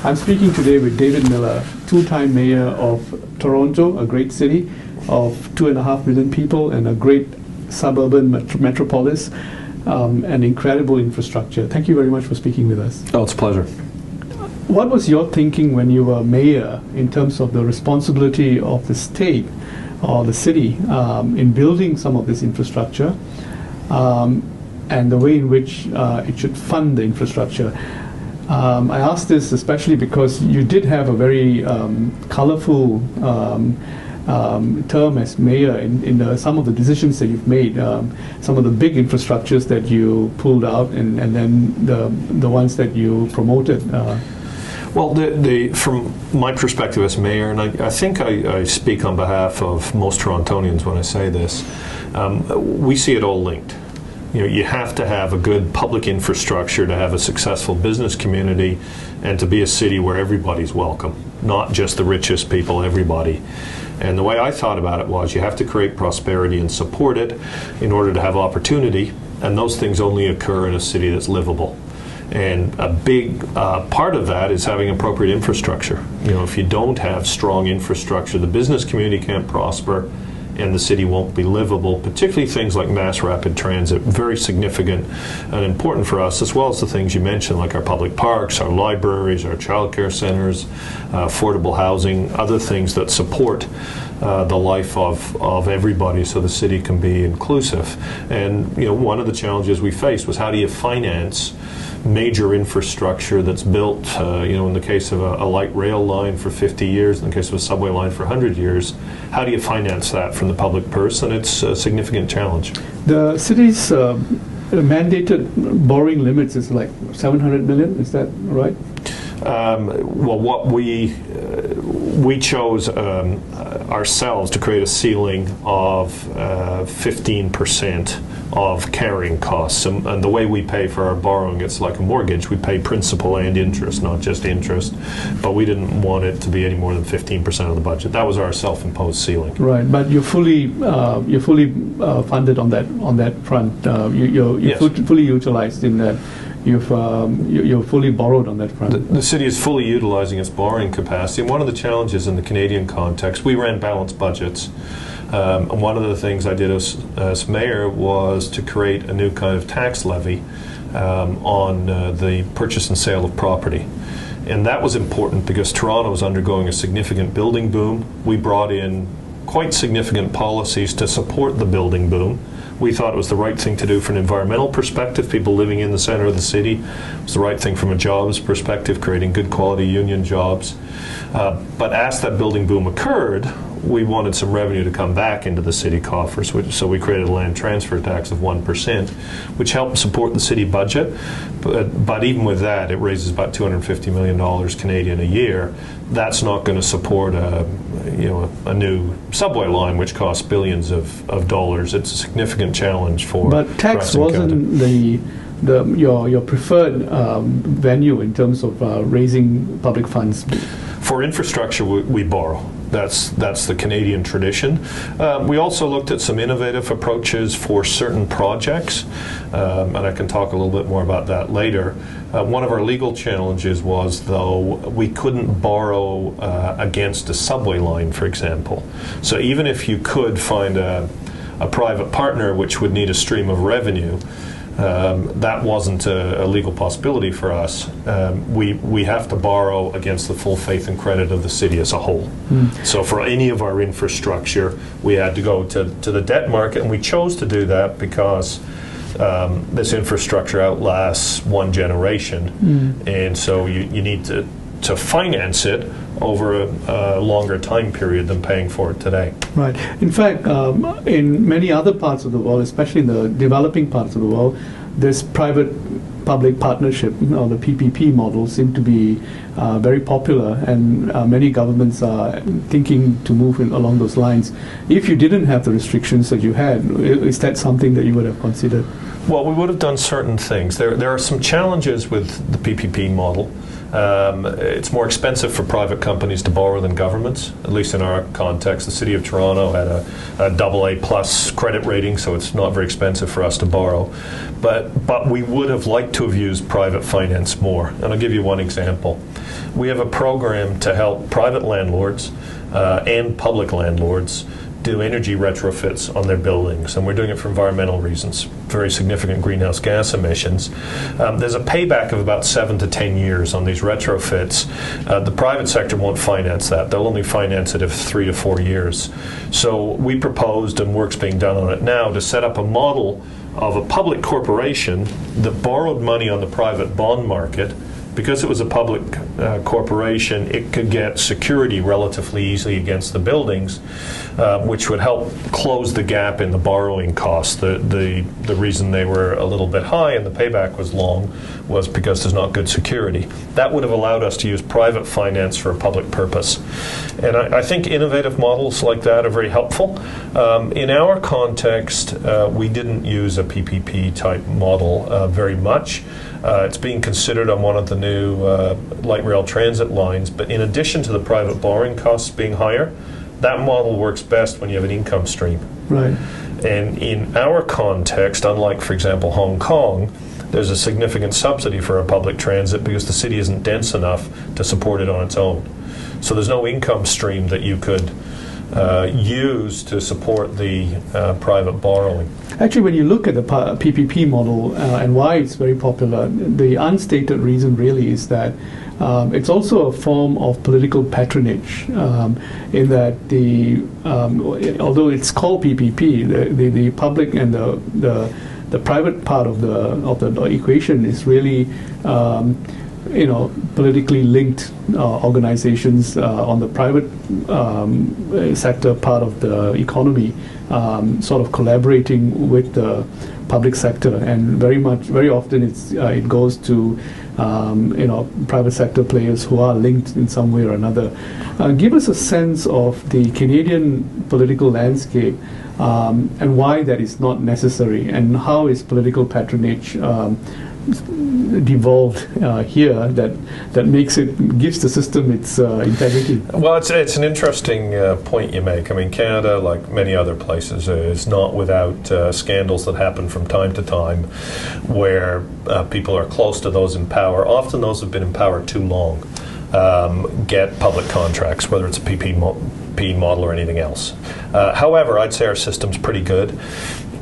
I'm speaking today with David Miller, two-time mayor of Toronto, a great city of 2.5 million people and a great suburban metropolis, and incredible infrastructure. Thank you very much for speaking with us. Oh, it's a pleasure. What was your thinking when you were mayor in terms of the responsibility of the state or the city in building some of this infrastructure and the way in which it should fund the infrastructure? I ask this especially because you did have a very colorful term as mayor in some of the decisions that you've made, some of the big infrastructures that you pulled out, and then the ones that you promoted. Well, from my perspective as mayor, and I think I speak on behalf of most Torontonians when I say this, we see it all linked. You know, you have to have a good public infrastructure to have a successful business community and to be a city where everybody's welcome, not just the richest people, everybody. And the way I thought about it was you have to create prosperity and support it in order to have opportunity, and those things only occur in a city that's livable. And a big part of that is having appropriate infrastructure. You know, if you don't have strong infrastructure, the business community can't prosper, and the city won't be livable, particularly things like mass rapid transit, very significant and important for us, as well as the things you mentioned, like our public parks, our libraries, our childcare centers, affordable housing, other things that support the life of everybody so the city can be inclusive. And you know, one of the challenges we faced was how do you finance major infrastructure that's built, you know, in the case of a light rail line for 50 years, in the case of a subway line for 100 years, how do you finance that from the public purse? And it's a significant challenge. The city's mandated borrowing limits is like 700 million, is that right? Well, what we chose ourselves to create a ceiling of 15% of carrying costs, and the way we pay for our borrowing, it's like a mortgage. We pay principal and interest, not just interest, but we didn't want it to be any more than 15% of the budget. That was our self-imposed ceiling. Right, but you're fully funded on that front. You're yes. Fully utilized in that. You're fully borrowed on that front. The city is fully utilizing its borrowing capacity. And one of the challenges in the Canadian context, we ran balanced budgets. And one of the things I did as mayor was to create a new kind of tax levy on the purchase and sale of property. And that was important because Toronto was undergoing a significant building boom. We brought in quite significant policies to support the building boom. We thought it was the right thing to do from an environmental perspective, people living in the center of the city. It was the right thing from a jobs perspective, creating good quality union jobs. But as that building boom occurred, we wanted some revenue to come back into the city coffers, so we created a land transfer tax of 1%, which helped support the city budget. But even with that, it raises about $250 million Canadian a year. That's not going to support a new subway line, which costs billions of dollars. It's a significant challenge for. But tax wasn't your preferred venue in terms of raising public funds. For infrastructure, we borrow. That's the Canadian tradition. We also looked at some innovative approaches for certain projects, and I can talk a little bit more about that later. One of our legal challenges was, though, we couldn't borrow against a subway line, for example. So even if you could find a private partner which would need a stream of revenue, that wasn't a legal possibility for us. We have to borrow against the full faith and credit of the city as a whole. So for any of our infrastructure, we had to go to the debt market, and we chose to do that because this infrastructure outlasts one generation, and so you need to finance it over a longer time period than paying for it today. Right. In fact, in many other parts of the world, especially in the developing parts of the world, this private-public partnership, or the PPP model, seem to be very popular, and many governments are thinking to move along those lines. If you didn't have the restrictions that you had, is that something that you would have considered? Well, we would have done certain things. There are some challenges with the PPP model. It's more expensive for private companies to borrow than governments, at least in our context. The City of Toronto had a AA plus credit rating, so it's not very expensive for us to borrow. But we would have liked to have used private finance more. And I'll give you one example. We have a program to help private landlords and public landlords do energy retrofits on their buildings, and we're doing it for environmental reasons, very significant greenhouse gas emissions. There's a payback of about 7 to 10 years on these retrofits. The private sector won't finance that. They'll only finance it if 3 to 4 years. So we proposed, and work's being done on it now, to set up a model of a public corporation that borrowed money on the private bond market. Because it was a public corporation, it could get security relatively easily against the buildings, which would help close the gap in the borrowing costs. The reason they were a little bit high and the payback was long was because there's not good security. That would have allowed us to use private finance for a public purpose. And I think innovative models like that are very helpful. In our context, we didn't use a PPP type model very much. It's being considered on one of the new light rail transit lines, but in addition to the private borrowing costs being higher, that model works best when you have an income stream. Right. And in our context, unlike, for example, Hong Kong, there's a significant subsidy for a public transit because the city isn't dense enough to support it on its own. So there's no income stream that you could use to support the private borrowing. Actually, when you look at the PPP model and why it's very popular, the unstated reason really is that it's also a form of political patronage in that although it's called PPP, the public and the private part of the equation is really politically linked organizations on the private sector part of the economy, sort of collaborating with the public sector, and very often it goes to private sector players who are linked in some way or another. Give us a sense of the Canadian political landscape and why that is not necessary, and how is political patronage devolved here that gives the system its integrity. Well, it's an interesting point you make. I mean, Canada, like many other places, is not without scandals that happen from time to time where people are close to those in power. Often those have been in power too long. Get public contracts, whether it's a PPP model or anything else. However, I'd say our system's pretty good.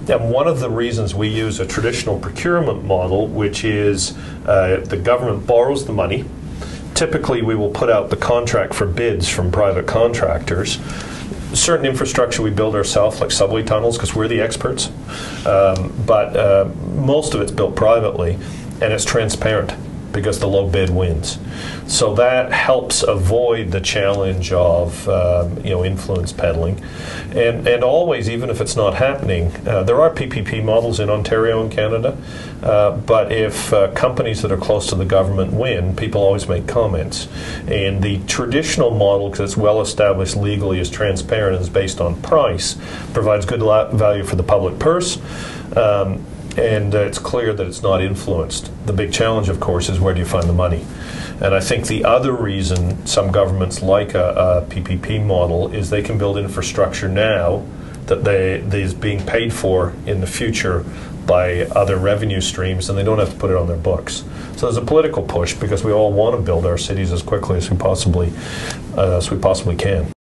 And one of the reasons we use a traditional procurement model, which is the government borrows the money. Typically, we will put out the contract for bids from private contractors. Certain infrastructure we build ourselves, like subway tunnels, because we're the experts. But most of it's built privately, and it's transparent because the low bid wins. So that helps avoid the challenge of influence peddling. And always, even if it's not happening, there are PPP models in Ontario and Canada, but if companies that are close to the government win, people always make comments. And the traditional model, because it's well established legally, is transparent and is based on price, provides good value for the public purse. And it's clear that it's not influenced. The big challenge, of course, is where do you find the money? And I think the other reason some governments like a PPP model is they can build infrastructure now that is being paid for in the future by other revenue streams, and they don't have to put it on their books. So there's a political push because we all want to build our cities as quickly as we possibly can.